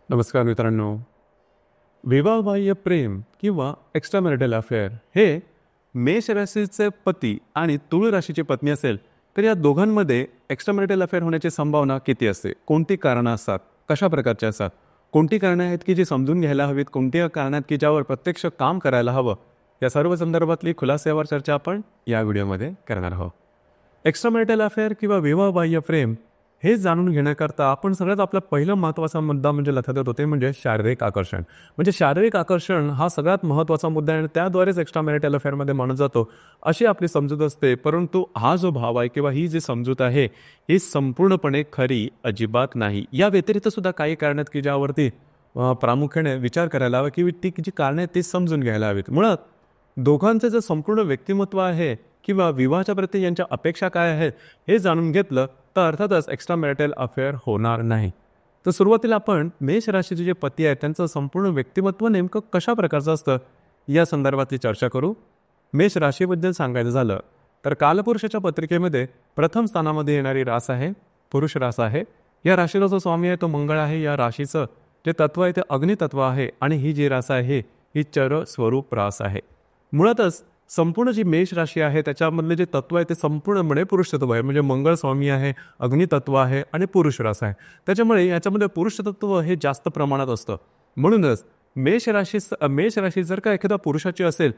नमस्कार मित्रांनो. विवाहबाह्य प्रेम किंवा एक्स्ट्रामॅरिटल अफेअर हे मेष राशीचे पती आणि तुळ राशीची पत्नी असेल तर या दोघांमध्ये एक्स्ट्रामॅरिटल अफेअर होण्याची संभावना किती असते, कोणती कारणं असतात, कशा प्रकारची असतात, कोणती कारणं आहेत की जी समजून घ्यायला हवीत, कोणती कारणं आहेत की ज्यावर प्रत्यक्ष काम करायला हवं, या सर्व संदर्भातली खुलास्यावर चर्चा आपण या व्हिडिओमध्ये करणार आहोत. एक्स्ट्रामॅरिटल अफेअर किंवा विवाहबाह्य प्रेम हे जाणून घेण्याकरता आपण सगळ्यात आपला पहिला महत्त्वाचा मुद्दा म्हणजे लक्षात येतो ते म्हणजे शारीरिक आकर्षण. म्हणजे शारीरिक आकर्षण हा सगळ्यात महत्त्वाचा मुद्दा आहे आणि त्याद्वारेच एक्स्ट्रामॅरिटल अफेअरमध्ये मानला जातो अशी आपली समजूत असते. परंतु हा जो भाव आहे किंवा ही जी समजूत आहे ही संपूर्णपणे खरी अजिबात नाही. या व्यतिरिक्त सुद्धा काही कारण आहेत की ज्यावरती प्रामुख्याने विचार करायला हवा की ती जी कारणं आहेत ती समजून घ्यायला हवीत. मुळात दोघांचं जे संपूर्ण व्यक्तिमत्व आहे किंवा विवाहाच्या प्रती यांच्या अपेक्षा काय आहेत हे जाणून घेतलं तर अर्थातच एक्स्ट्रामॅरिटल अफेअर होणार नाही. तर सुरुवातीला आपण मेष राशीचे जे पती आहेत त्यांचं संपूर्ण व्यक्तिमत्व नेमकं कशा प्रकारचं असतं या संदर्भातली चर्चा करू. मेष राशीबद्दल सांगायचं झालं तर कालपुरुषाच्या पत्रिकेमध्ये प्रथम स्थानामध्ये येणारी रास आहे पुरुष रास आहे. या राशीला जो स्वामी आहे तो मंगळ आहे. या राशीचं जे तत्व आहे ते अग्नितत्व आहे आणि ही जी रास आहे ही चर स्वरूप रास आहे. मुळातच संपूर्ण जी मेष राशी आहे त्याच्यामधले जे तत्व आहे ते संपूर्णपणे पुरुष तत्व आहे. म्हणजे मंगळ स्वामी आहे, अग्नितत्व आहे आणि पुरुष रास आहे. त्याच्यामुळे याच्यामध्ये पुरुष तत्व हे जास्त प्रमाणात असतं. म्हणूनच मेष राशी जर का एखाद्या पुरुषाची असेल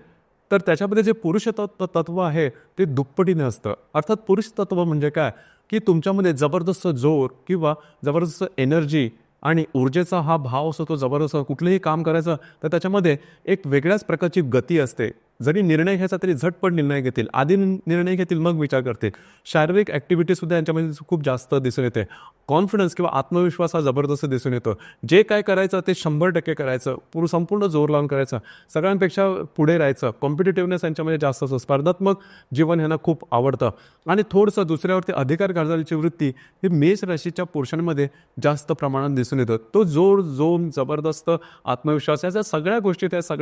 तर त्याच्यामध्ये जे पुरुष तत्व आहे ते दुप्पटीने असतं. अर्थात पुरुष तत्व म्हणजे काय की तुमच्यामध्ये जबरदस्त जोर किंवा जबरदस्त एनर्जी आणि ऊर्जेचा हा भाव असतो. तो जबरदस्त कुठलंही काम करायचं तर त्याच्यामध्ये एक वेगळ्याच प्रकारची गती असते. जरी निर्णय घ्यायचा तरी झटपट निर्णय घेतील, आधी निर्णय घेतील मग विचार करतील. शारीरिक ॲक्टिव्हिटीसुद्धा यांच्यामध्ये खूप जास्त दिसून येते. कॉन्फिडन्स किंवा आत्मविश्वास हा जबरदस्त दिसून येतो. जे काय करायचं ते 100% करायचं, संपूर्ण जोर लावून करायचं, सगळ्यांपेक्षा पुढे राहायचं. कॉम्पिटिटिव्हनेस यांच्यामध्ये जास्त असतो. स्पर्धात्मक जीवन यांना खूप आवडतं आणि थोडंसं दुसऱ्यावरती अधिकार गाजवायची वृत्ती ही मेष राशीच्या पुरुषांमध्ये जास्त प्रमाणात दिसून येतं. तो जोर जबरदस्त आत्मविश्वास या सगळ्या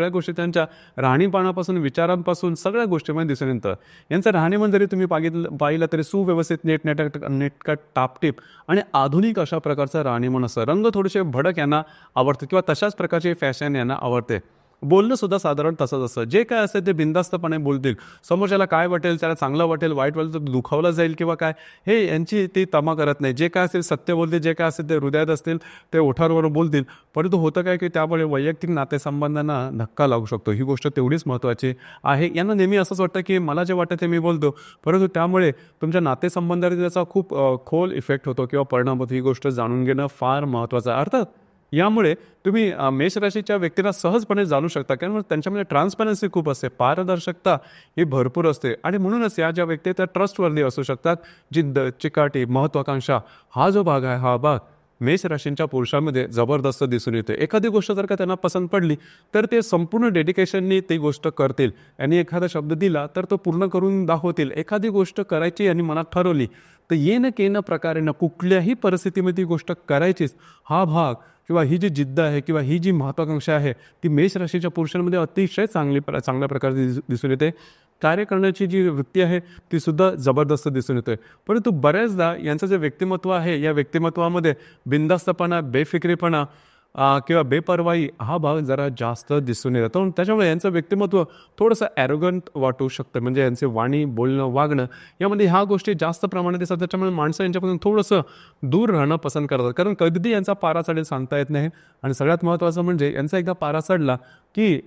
गोष्टी त्यांच्या राहणीमानापासून विचारांपासून सगळ्या गोष्टींमध्ये दिसून येतं. यांचं राहणीमान जरी तुम्ही पाहिलं तरी सुव्यवस्थित नेटकट टापटीप आणि आधुनिक अशा प्रकारचं राहणीमान असतं. रंग थोडेसे भडक यांना आवडते किंवा तशाच प्रकारची फॅशन यांना आवडते. बोलणं सुद्धा साधारण तसंच असतं. जे काय असेल ते बिनधास्तपणे बोलतील. समोरच्याला काय वाटेल, त्याला चांगलं वाटेल, वाईट वाटेल तर दुखावलं जाईल किंवा काय हे यांची ती तमा करत नाही. जे काय असेल सत्य बोलतील, जे काय असेल ते हृदयात असतील ते ओठांवर बोलतील. परंतु होतं काय की त्यामुळे वैयक्तिक नातेसंबंधांना धक्का लागू शकतो. ही गोष्ट तेवढीच महत्त्वाची आहे. यांना नेहमी असंच वाटतं की मला जे वाटतं ते मी बोलतो, परंतु त्यामुळे तुमच्या नातेसंबंधावर त्याचा खूप खोल इफेक्ट होतो किंवा परिणाम होतो. ही गोष्ट जाणून घेणं फार महत्त्वाचं आहे. अर्थात यामुळे तुम्ही मेष राशीच्या व्यक्तीला सहजपणे जाणू शकता कारण त्यांच्यामध्ये ट्रान्सपरन्सी खूप असते, पारदर्शकता ही भरपूर असते आणि म्हणूनच या ज्या व्यक्ती त्या ट्रस्टवर्दी असू शकतात. जिद्द, चिकाटी, महत्त्वाकांक्षा हा जो भाग आहे हा भाग मेष राशींच्या पुरुषांमध्ये जबरदस्त दिसून येते. एखादी गोष्ट जर का त्यांना पसंत पडली तर ते संपूर्ण डेडिकेशननी ती गोष्ट करतील. यांनी एखादा शब्द दिला तर तो पूर्ण करून दाखवतील. एखादी गोष्ट करायची यांनी मनात ठरवली तर येणं केनं प्रकारेनं कुठल्याही परिस्थितीमध्ये ती गोष्ट करायचीच. हा भाग किंवा ही जी जिद्द आहे किंवा ही जी महत्त्वाकांक्षा आहे ती मेष राशीच्या पुरुषांमध्ये अतिशय चांगल्या प्रकारे दिसून येते. कार्य करण्याची जी वृत्ती आहे ती सुद्धा जबरदस्त दिसून येते. परंतु बऱ्याचदा यांचं जे व्यक्तिमत्व आहे या व्यक्तिमत्वामध्ये बिनधास्तपणा, बेफिक्रीपणा किंवा बेपर्वाई हा भाग जरा जास्त दिसून येतो. त्याच्यामुळे यांचं व्यक्तिमत्व थोडंसं ॲरोगंट वाटू शकतं. म्हणजे यांचे वाणी, बोलणं, वागणं यामध्ये ह्या गोष्टी जास्त प्रमाणात दिसतात. त्याच्यामुळे माणसं यांच्यापासून थोडंसं दूर राहणं पसंत करतात कारण कधी यांचा पारा चढेल सांगता येत नाही. आणि सगळ्यात महत्त्वाचं म्हणजे यांचा एकदा पारा चढला की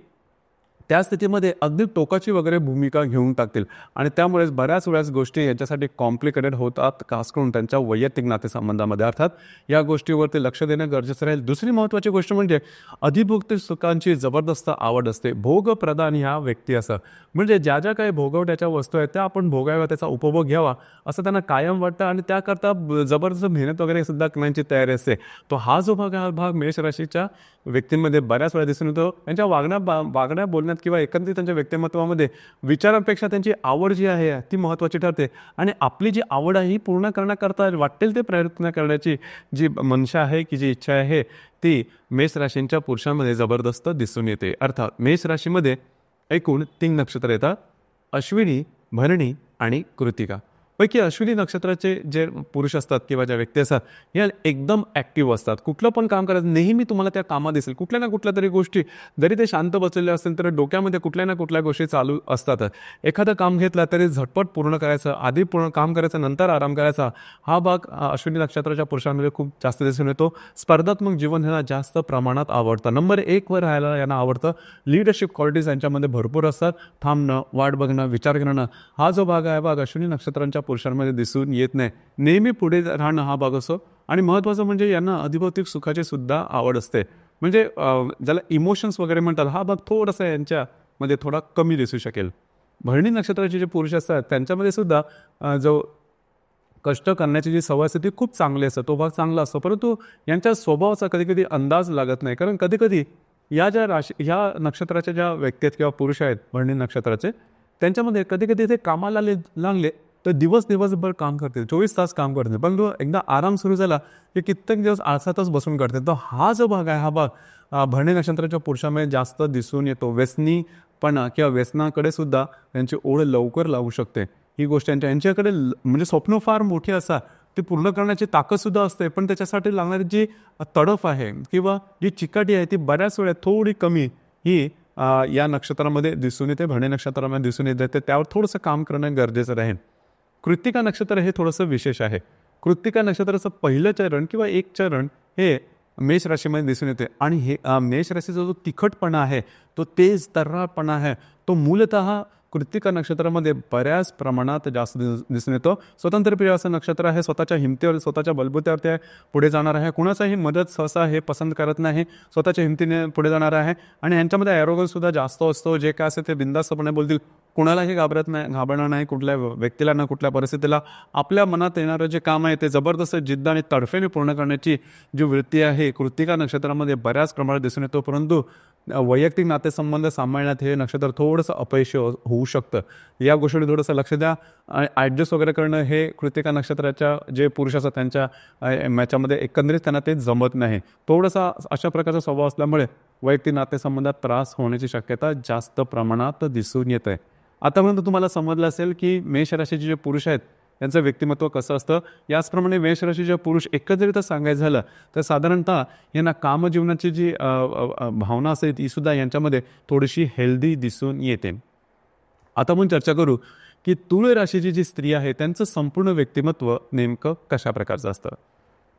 त्या स्थितीमध्ये अगदी टोकाची वगैरे भूमिका घेऊन टाकतील आणि त्यामुळेच बऱ्याच गोष्टी यांच्यासाठी कॉम्प्लिकेटेड होतात, खास करून त्यांच्या वैयक्तिक नातेसंबंधामध्ये. अर्थात या गोष्टीवरती लक्ष देणं गरजेचं राहील. दुसरी महत्त्वाची गोष्ट म्हणजे अधिभोक्ती सुखांची जबरदस्त आवड असते. भोगप्रधान ह्या व्यक्ती असं म्हणजे ज्या काही भोगवट्याच्या वस्तू आहेत त्या आपण भोगाव्या, त्याचा उपभोग घ्यावा असं त्यांना कायम वाटतं आणि त्याकरता जबरदस्त मेहनत वगैरे सुद्धा करण्याची तयारी असते. तो हा जो भाग मेष राशीच्या व्यक्तींमध्ये बऱ्याच वेळा दिसून येतो. त्यांच्या वागण्या बोलण्यात किंवा एकंदरीत त्यांच्या व्यक्तिमत्वामध्ये विचारांपेक्षा त्यांची आवड जी आहे ती महत्त्वाची ठरते आणि आपली जी आवड आहे ही पूर्ण करण्याकरता वाटेल ते प्रयत्न करण्याची जी मनशा आहे की जी इच्छा आहे ती मेष राशींच्या पुरुषांमध्ये जबरदस्त दिसून येते. अर्थात मेष राशीमध्ये एकूण 3 नक्षत्र येतात: अश्विनी, भरणी आणि कृतिका. पैकी अश्विनी नक्षत्राचे जे पुरुष असतात किंवा ज्या व्यक्ती असतात या एकदम ॲक्टिव्ह असतात. कुठलं पण काम करायचं नेहमी तुम्हाला त्या कामात दिसेल. कुठल्या ना कुठल्या तरी गोष्टी, जरी ते शांत बसलेले असतील तर डोक्यामध्ये कुठल्या ना कुठल्या गोष्टी चालू असतात. एखादं काम घेतलं तरी झटपट पूर्ण करायचं, आधी पूर्ण काम करायचं नंतर आराम करायचा, हा भाग अश्विनी नक्षत्राच्या पुरुषांमध्ये खूप जास्त दिसून येतो. स्पर्धात्मक जीवन यांना जास्त प्रमाणात आवडतं. नंबर 1 वर राहायला यांना आवडतं. लीडरशिप क्वालिटीज यांच्यामध्ये भरपूर असतात. थांबणं, वाट बघणं, विचार करणं, हा जो भाग आहे भाग अश्विनी नक्षत्रांच्या पुरुषांमध्ये दिसून येत नाही. नेहमी पुढे राहणं हा भाग असतो. आणि महत्त्वाचं म्हणजे यांना अधिभौतिक सुखाची सुद्धा आवड असते. म्हणजे ज्याला इमोशन्स वगैरे म्हणतात, हा भाग थोडासा यांच्यामध्ये थोडा कमी दिसू शकेल. भरणी नक्षत्राचे जे पुरुष असतात त्यांच्यामध्ये सुद्धा जो कष्ट करण्याची जी सवय असते ती खूप चांगली असते, तो भाग चांगला असतो. परंतु यांच्या स्वभावाचा कधीकधी अंदाज लागत नाही. कारण कधीकधी या ज्या ह्या नक्षत्राच्या ज्या व्यक्ती आहेत किंवा पुरुष आहेत भरणी नक्षत्राचे, त्यांच्यामध्ये कधीकधी ते कामाला लागले तर दिवसभर काम करतील, 24 तास काम करतील. परंतु एकदा आराम सुरू झाला की कित्येक दिवस आळसातच बसून करतील. तर हा जो भाग आहे हा भाग भरणी नक्षत्राच्या पुरुषामध्ये जास्त दिसून येतो. व्यसनीपणा किंवा व्यसनाकडे सुद्धा त्यांची ओढ लवकर लागू शकते. ही गोष्ट यांच्याकडे म्हणजे स्वप्न फार मोठी असतात, ते पूर्ण करण्याची ताकदसुद्धा असते. पण त्याच्यासाठी लागणारी जी तडफ आहे किंवा जी चिकाटी आहे ती बऱ्याच वेळा थोडी कमी ही या नक्षत्रामध्ये दिसून येते, भरणी नक्षत्रामध्ये दिसून येते. तर त्यावर थोडंसं काम करणं गरजेचं राहील. कृत्तिका नक्षत्र हे थोडंसं विशेष आहे. कृत्तिका नक्षत्राचं पहिलं चरण किंवा एक चरण हे मेष राशीमध्ये दिसून येते. आणि हे मेष राशीचा जो तिखटपणा आहे, तो तेज तर्रापणा आहे, तो मूलतः कृत्तिका नक्षत्रामध्ये बऱ्याच प्रमाणात जास्त दिसून येतो. स्वतंत्रप्रिय असं नक्षत्र आहे. स्वतःच्या हिमतीवर, स्वतःच्या बलबुत्यावर ते पुढे जाणार आहे. कुणाचाही मदत सहसा हे पसंत करत नाही, स्वतःच्या हिमतीने पुढे जाणार आहे. आणि ह्यांच्यामध्ये ॲरोगन्ससुद्धा जास्त असतो. जे काय असेल ते बिनधास्तपणे बोलतील, कुणालाही घाबरणार नाही, कुठल्या व्यक्तीला ना कुठल्या परिस्थितीला. आपल्या मनात येणारं जे काम आहे ते जबरदस्त जिद्द आणि तडफेने पूर्ण करण्याची जी वृत्ती आहे कृत्तिका नक्षत्रामध्ये बऱ्याच प्रमाणात दिसून येतो. परंतु वैयक्तिक नातेसंबंध सांभाळण्यात हे नक्षत्र थोडंसं अपयशी होऊ शकतं. या गोष्टी थोडंसं लक्ष द्या. ॲडजस्ट वगैरे करणं हे कृत्तिका नक्षत्राच्या जे पुरुष असतात त्यांच्या मॅच्यामध्ये एकंदरीत त्यांना ते जमत नाही. थोडंसा अशा प्रकारचा स्वभाव असल्यामुळे वैयक्तिक नातेसंबंधात त्रास होण्याची शक्यता जास्त प्रमाणात दिसून येत आहे. आतापर्यंत तुम्हाला समजलं असेल की मेष राशीचे जे पुरुष आहेत त्यांचं व्यक्तिमत्व कसं असतं. याचप्रमाणे मेष राशीचे पुरुष एकत्रित सांगायचं झालं तर साधारणतः यांना कामजीवनाची जी भावना असते ती सुद्धा यांच्यामध्ये थोडीशी हेल्दी दिसून येते. आता आपण चर्चा करू की तुळ राशीची जी स्त्री आहे त्यांचं संपूर्ण व्यक्तिमत्व नेमकं कशा प्रकारचं असतं.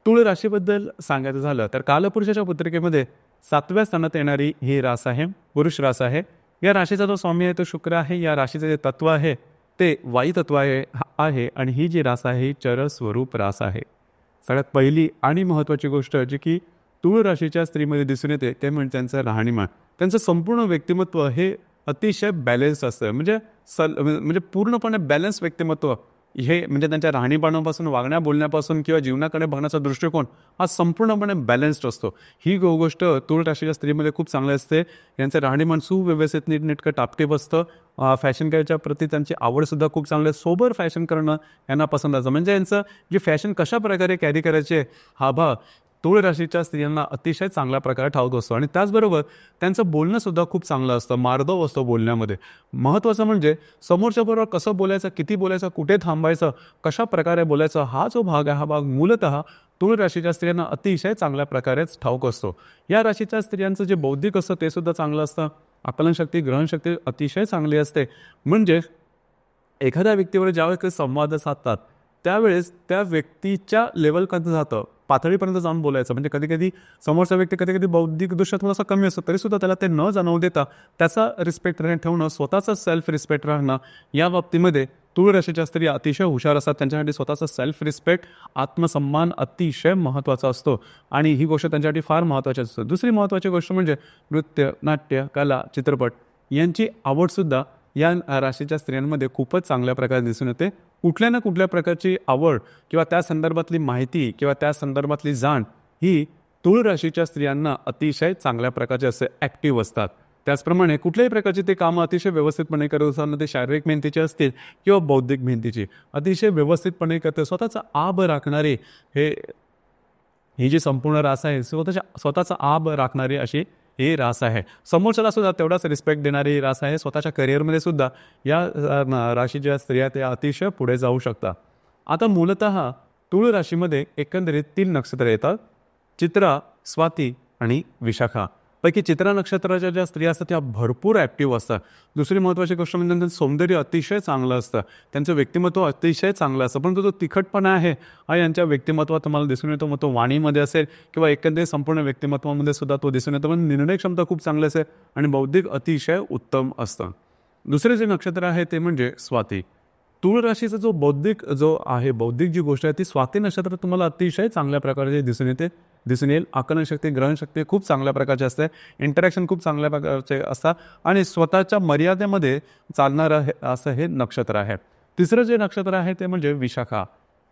तुळ राशीबद्दल सांगायचं झालं तर कालपुरुषाच्या पत्रिकेमध्ये 7व्या स्थानात येणारी ही रास आहे, पुरुष रास आहे. या राशीचा जो स्वामी आहे तो शुक्र आहे. या राशीचं जे तत्व आहे ते वायू तत्व आहे आणि ही जी रास आहे ही चर स्वरूप रास आहे. सगळ्यात पहिली आणि महत्त्वाची गोष्ट जी की तुळ राशीच्या स्त्रीमध्ये दिसून येते ते म्हणजे त्यांचं राहणीमान. त्यांचं संपूर्ण व्यक्तिमत्व हे अतिशय बॅलन्स असतं. म्हणजे पूर्णपणे बॅलन्स व्यक्तिमत्व हे म्हणजे त्यांच्या राहणीमानापासून, वागण्या बोलण्यापासून किंवा जीवनाकडे बघण्याचा दृष्टिकोन हा संपूर्णपणे बॅलन्स्ड असतो. ही गोष्ट तुळ राशीच्या स्त्रीमध्ये खूप चांगली असते. यांचं राहणीमान सुव्यवस्थित, नीटनेटकं, टापटीप असतं. फॅशन करायच्या प्रती त्यांची आवडसुद्धा खूप चांगली आहे. सोबर फॅशन करणं यांना पसंत असतं. म्हणजे यांचं जे फॅशन कशा प्रकारे कॅरी करायचे हा भाग तुळ राशीच्या स्त्रियांना अतिशय चांगल्या प्रकारे ठाऊक असतो. आणि त्याचबरोबर त्यांचं बोलणंसुद्धा खूप चांगलं असतं, मार्दव असतो बोलण्यामध्ये. महत्त्वाचं म्हणजे समोरच्याबरोबर कसं बोलायचं, किती बोलायचं, कुठे थांबायचं, कशा प्रकारे बोलायचं, हा जो भाग आहे हा भाग मूलतः तुळ राशीच्या स्त्रियांना अतिशय चांगल्या प्रकारेच ठाऊक असतो. या राशीच्या स्त्रियांचं जे बौद्धिक असतं ते सुद्धा चांगलं असतं. आकलनशक्ती, ग्रहणशक्ती अतिशय चांगली असते. म्हणजे एखाद्या व्यक्तीवर ज्यावेळेस संवाद साधतात त्यावेळेस त्या व्यक्तीच्या लेवलपर्यंत जातं, पातळीपर्यंत जाऊन बोलायचं. म्हणजे कधी समोरचा व्यक्ती कधी बौद्धिकदृष्ट्या थोडासा कमी असतो तरीसुद्धा त्याला ते न जाणवू देता त्याचा रिस्पेक्ट ठेवणं, स्वतःचा सेल्फ रिस्पेक्ट राहणं, या बाबतीमध्ये तुळ राशीच्या स्त्री अतिशय हुशार असतात. त्यांच्यासाठी स्वतःचा सेल्फ रिस्पेक्ट, आत्मसन्मान अतिशय महत्त्वाचा असतो आणि ही गोष्ट त्यांच्यासाठी फार महत्त्वाची असते. दुसरी महत्त्वाची गोष्ट म्हणजे नृत्य, नाट्य, कला, चित्रपट यांची आवडसुद्धा या राशीच्या स्त्रियांमध्ये खूपच चांगल्या प्रकारे दिसून येते. कुठल्या ना कुठल्या प्रकारची आवड किंवा त्या संदर्भातली माहिती किंवा त्या संदर्भातली जाण ही तुळ राशीच्या स्त्रियांना अतिशय चांगल्या प्रकारचे असे ॲक्टिव्ह असतात. त्याचप्रमाणे कुठल्याही प्रकारची ते कामं अतिशय व्यवस्थितपणे करत असताना ते शारीरिक मेहनतीचे असतील किंवा बौद्धिक मेहनतीची अतिशय व्यवस्थितपणे करते. स्वतःचा आब राखणारे ही जी संपूर्ण रास आहे स्वतःचा आब राखणारी अशी ही रास आहे. समोरच्याला सुद्धा तेवढाच रिस्पेक्ट देणारी रास आहे. स्वतःच्या करिअरमध्ये सुद्धा या राशीच्या स्त्रिया त्या अतिशय पुढे जाऊ शकतात. आता मूलतः तुळ राशीमध्ये एकंदरीत 3 नक्षत्र येतात, चित्रा, स्वाती आणि विशाखा. पैकी चित्रा नक्षत्राच्या ज्या स्त्रिया असतात त्या भरपूर ॲक्टिव्ह असतात. दुसरी महत्त्वाची गोष्ट म्हणजे त्यांचं सौंदर्य अतिशय चांगलं असतं, त्यांचं व्यक्तिमत्व अतिशय चांगलं असतं. परंतु जो तिखटपणा आहे हा यांच्या व्यक्तिमत्वात तुम्हाला दिसून येतो. मग तो वाणीमध्ये असेल किंवा एकंदरीत संपूर्ण व्यक्तिमत्वामध्ये सुद्धा तो दिसून येतो. पण निर्णय क्षमता खूप चांगली असेल आणि बौद्धिक अतिशय उत्तम असतं. दुसरे जे नक्षत्र आहे ते म्हणजे स्वाती. तुळ राशीचा जो बौद्धिक जी गोष्ट आहे ती स्वाती नक्षत्र तुम्हाला अतिशय चांगल्या प्रकारे दिसून येईल. आकलनशक्ती, ग्रहणशक्ती खूप चांगल्या प्रकारची असते, इंटरॅक्शन खूप चांगल्या प्रकारचे असतात आणि स्वतःच्या मर्यादेमध्ये चालणारं असं हे नक्षत्र आहे. तिसरं जे नक्षत्र आहे ते म्हणजे विशाखा.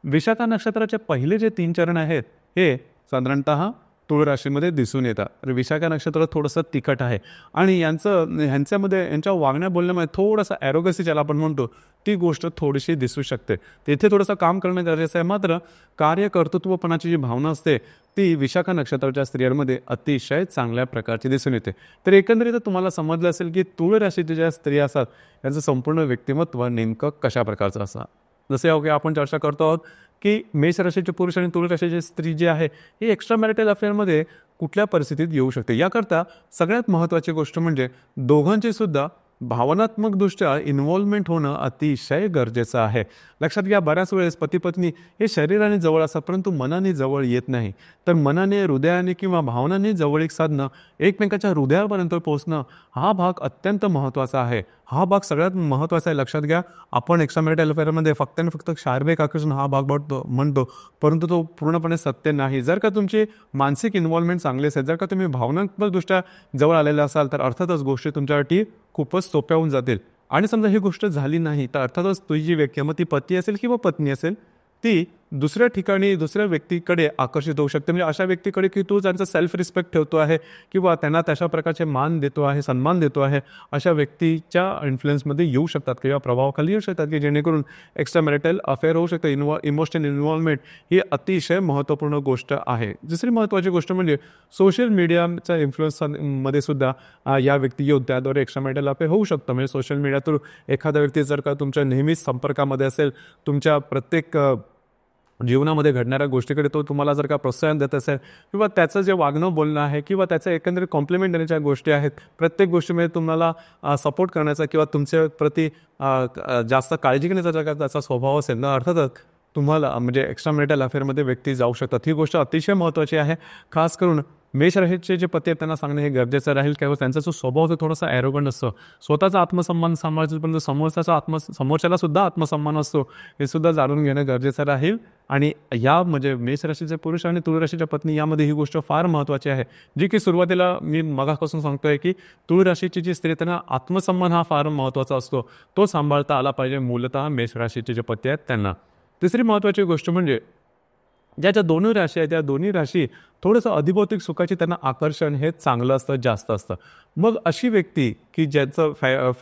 विशाखा नक्षत्राचे पहिले जे 3 चरण आहेत हे साधारणतः तुळ राशीमध्ये दिसून येतात. तर विशाखा नक्षत्र थोडंसं तिखट आहे आणि यांच्या वागण्या बोलण्यामध्ये थोडंसं ॲरोगसी ज्याला आपण म्हणतो ती गोष्ट थोडीशी दिसू शकते. तिथे थोडंसं काम करणं गरजेचं आहे. मात्र कार्यकर्तृत्वपणाची जी भावना असते ती विशाखा नक्षत्राच्या स्त्रियांमध्ये अतिशय चांगल्या प्रकारची दिसून येते. तर एकंदरीत तुम्हाला समजलं असेल की तुळ राशीच्या ज्या स्त्रिया असतात यांचं संपूर्ण व्यक्तिमत्व नेमकं कशा प्रकारचं असतं. जसे आपण चर्चा करतो आहोत की मेष राशीचे पुरुष आणि तुळ राशीची स्त्री जी आहे ही एक्स्ट्रा मॅरिटल अफेअरमध्ये कुठल्या परिस्थितीत येऊ शकते. याकरता सगळ्यात महत्त्वाची गोष्ट म्हणजे दोघांची सुद्धा भावनात्मकदृष्ट्या इन्व्हॉल्वमेंट होणं अतिशय गरजेचं आहे. लक्षात घ्या, बऱ्याच वेळेस पती पत्नी हे शरीराने जवळ असतात परंतु मनाने जवळ येत नाही. तर मनाने, हृदयाने किंवा भावनाने जवळीक साधणं, एकमेकाच्या हृदयापर्यंत पोहोचणं हा भाग अत्यंत महत्त्वाचा आहे. हा भाग सगळ्यात महत्त्वाचा आहे. लक्षात घ्या, आपण एक्स्ट्रा मॅरिटल अफेअरमध्ये फक्त आणि फक्त शारीरिक आकर्षण हा भाग म्हणतो परंतु तो पूर्णपणे सत्य नाही. जर का तुमची मानसिक इन्व्हॉल्वमेंट चांगली असेल, जर का तुम्ही भावनात्मकदृष्ट्या जवळ आलेला असाल तर अर्थातच गोष्टी तुमच्यासाठी खूपच सोप्या होऊन जातील. आणि समजा ही गोष्ट झाली नाही तर अर्थातच तुझी जी व्यक्ती, मग ती पती असेल किंवा पत्नी असेल, ती दुसऱ्या ठिकाणी दुसऱ्या व्यक्तीकडे आकर्षित होऊ शकते. म्हणजे अशा व्यक्तीकडे की तू त्यांचा सेल्फ रिस्पेक्ट ठेवतो आहे किंवा त्यांना तशा प्रकारचे मान देतो आहे, सन्मान देतो आहे, अशा व्यक्तीच्या इन्फ्लुएन्समध्ये येऊ शकतात किंवा प्रभावाखाली येऊ शकतात की जेणेकरून एक्स्ट्रा मॅरिटल अफेअर होऊ शकतं. इमोशनल इन्व्हॉल्वमेंट ही अतिशय महत्त्वपूर्ण गोष्ट आहे. दुसरी महत्त्वाची गोष्ट म्हणजे सोशल मीडियाच्या इन्फ्लुएन्समध्ये सुद्धा या व्यक्ती येऊन त्याद्वारे एक्स्ट्रा मॅरिटल अफेअर होऊ शकतं. म्हणजे सोशल मीडिया थ्रू एखादा व्यक्ती जर का तुमच्या नेहमीच संपर्कामध्ये असेल, तुमच्या प्रत्येक जीवनामध्ये घडणाऱ्या गोष्टीकडे तो तुम्हाला जर का प्रोत्साहन देत असेल किंवा त्याचं जे वागणं बोलणं आहे किंवा त्याचं एकंदरीत कॉम्प्लिमेंट देण्याच्या गोष्टी आहेत, प्रत्येक गोष्टीमध्ये तुम्हाला सपोर्ट करण्याचा किंवा तुमच्या प्रती जास्त काळजी घेण्याचा जर का त्याचा स्वभाव असेल ना, अर्थातच तुम्हाला म्हणजे एक्स्ट्रा मॅरिटल अफेअरमध्ये व्यक्ती जाऊ शकतात. ही गोष्ट अतिशय महत्त्वाची आहे. खास करून मेष राशीचे जे पती आहेत त्यांना सांगणं हे गरजेचं राहील किंवा त्यांचा जो स्वभाव तो थोडासा ॲरोगंट असतो. स्वतःचा आत्मसन्मान सांभाळायचं पण समोरच्याला सुद्धा आत्मसन्मान असतो हे सुद्धा जाणून घेणं गरजेचं राहील. आणि या म्हणजे मेष राशीचे पुरुष आणि तुळ राशीच्या पत्नी यामध्ये ही गोष्ट फार महत्त्वाची आहे, जी की सुरुवातीला मी मगापासून सांगतोय की तुळ राशीची जी स्त्री त्यांना आत्मसन्मान हा फार महत्त्वाचा असतो, तो सांभाळता आला पाहिजे मूलतः मेष राशीचे जे पती आहेत त्यांना. तिसरी महत्त्वाची गोष्ट म्हणजे ज्या दोन्ही राशी आहेत त्या दोन्ही राशी थोडंसं अधिभौतिक सुखाची त्यांना आकर्षण हे चांगलं असतं, जास्त असतं. मग अशी व्यक्ती की ज्यांचं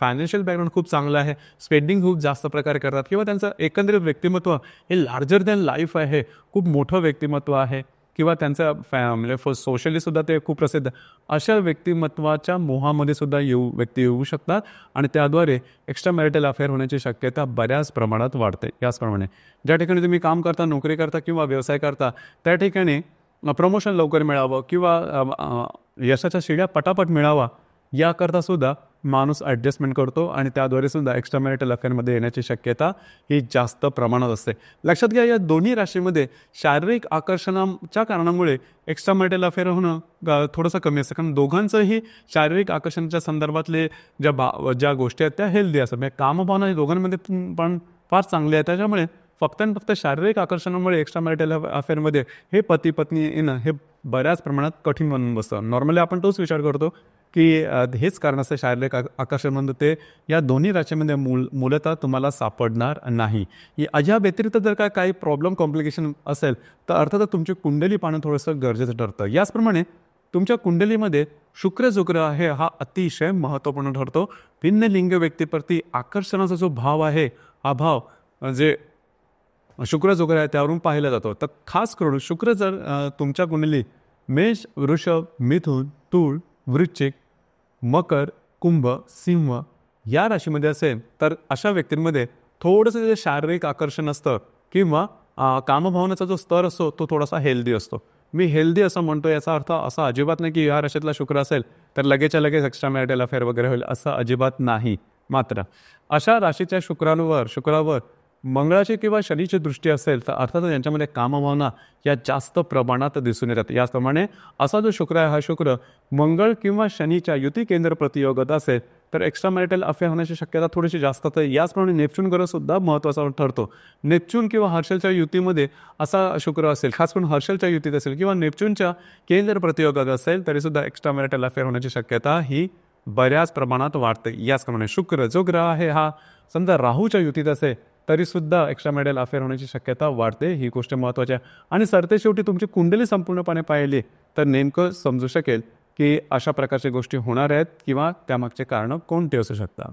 फायनान्शियल बॅकग्राऊंड खूप चांगलं आहे, स्पेंडिंग खूप जास्त प्रकारे करतात किंवा त्यांचं एकंदरीत व्यक्तिमत्व हे लार्जर दॅन लाईफ आहे, खूप मोठं व्यक्तिमत्व आहे किंवा त्यांचं म्हणजे सोशली सुद्धा ते खूप प्रसिद्ध, अशा व्यक्तिमत्वाच्या मोहामध्ये सुद्धा व्यक्ती येऊ शकतात आणि त्याद्वारे एक्स्ट्रा मॅरिटल अफेअर होण्याची शक्यता बऱ्याच प्रमाणात वाढते. याचप्रमाणे ज्या ठिकाणी तुम्ही काम करता, नोकरी करता किंवा व्यवसाय करता त्या ठिकाणी प्रमोशन लवकर मिळावं किंवा यशाच्या शिड्या पटापट मिळावा याकरता सुद्धा माणूस ॲडजस्टमेंट करतो आणि त्याद्वारे सुद्धा एक्स्ट्रा मॅरिटल अफेअरमध्ये येण्याची शक्यता ही जास्त प्रमाणात असते. लक्षात घ्या, या दोन्ही राशीमध्ये शारीरिक आकर्षणाच्या कारणामुळे एक्स्ट्रा मॅरिटल अफेअर होणं थोडंसं कमी असतं, कारण दोघांचंही शारीरिक आकर्षणाच्या संदर्भातले ज्या गोष्टी आहेत त्या हेल्दी असतात. म्हणजे कामभावना हे दोघांमध्ये पण फार चांगली आहे. त्याच्यामुळे फक्त आणि फक्त शारीरिक आकर्षणामुळे एक्स्ट्रा मॅरिटल अफेअरमध्ये हे पती पत्नी येणं हे बऱ्याच प्रमाणात कठीण बनून बसतं. नॉर्मली आपण तोच विचार करतो की हेच कारण असतं शारीरिक आकर्षण म्हणतो ते या दोन्ही राशीमध्ये मूलतः तुम्हाला सापडणार नाही. या व्यतिरिक्त जर का काही प्रॉब्लेम कॉम्प्लिकेशन असेल तर अर्थातच तुमची कुंडली पाहणं थोडंसं गरजेचं ठरतं. याचप्रमाणे तुमच्या कुंडलीमध्ये शुक्र आहे हा अतिशय महत्त्वपूर्ण ठरतो. भिन्न लिंग व्यक्तीप्रती आकर्षणाचा जो भाव आहे हा भाव जे शुक्र आहे त्यावरून पाहिला जातो. तर खास करून शुक्र जर तुमच्या कुंडली मेष, वृषभ, मिथुन, तूळ, वृश्चिक, मकर, कुंभ, सिंह या राशीमध्ये असेल तर अशा व्यक्तींमध्ये थोडंसं जे शारीरिक आकर्षण असतं किंवा कामभावनाचा जो स्तर असतो तो थोडासा हेल्दी असतो. मी हेल्दी असं म्हणतो याचा अर्थ असा अजिबात नाही की या राशीतला शुक्र असेल तर लगेचच्या लगेच एक्स्ट्रा मॅरिटल अफेअर वगैरे होईल, असं अजिबात नाही. मात्र अशा राशीच्या शुक्रावर मंगळाची किंवा शनीची दृष्टी असेल तर अर्थातच यांच्यामध्ये कामभावना या जास्त प्रमाणात दिसून येतात. याचप्रमाणे असा जो शुक्र आहे, हा शुक्र मंगळ किंवा शनीच्या युती केंद्र प्रतियोगात असेल तर एक्स्ट्रा मॅरिटल अफेअर होण्याची शक्यता थोडीशी जास्त असते. याचप्रमाणे नेपच्यून ग्रह सुद्धा महत्त्वाचा ठरतो. नेपच्यून किंवा हर्षलच्या युतीमध्ये असा शुक्र असेल, खास करून हर्षलच्या युतीत असेल किंवा नेपच्यूनच्या केंद्र प्रतियोगात असेल तरी सुद्धा एक्स्ट्रा मॅरिटल अफेअर होण्याची शक्यता ही बऱ्याच प्रमाणात वाढते. याचप्रमाणे शुक्र जो ग्रह आहे हा समजा राहूच्या युतीत असेल तरी सुद्धा एक्स्ट्रा मॅरिटल अफेअर होण्याची शक्यता वाढते. ही गोष्ट महत्त्वाची आहे. आणि सरतेशेवटी तुमची कुंडली संपूर्णपणे पाहिली तर नेमकं समजू शकेल की अशा प्रकारच्या गोष्टी होणार आहेत किंवा त्यामागचे कारण कोणते असू शकतात.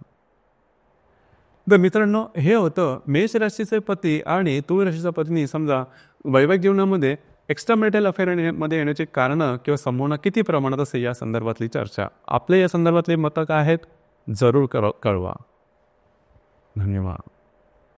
तर मित्रांनो, हे होतं मेष राशीचे पती आणि तुळ राशीचा पत्नी समजा वैवाहिक जीवनामध्ये एक्स्ट्रा मॅरिटल अफेअरमध्ये येण्याची कारणं किंवा संभावना किती प्रमाणात असेल या संदर्भातली चर्चा. आपले या संदर्भातले मतं काय आहेत जरूर कळवा. धन्यवाद.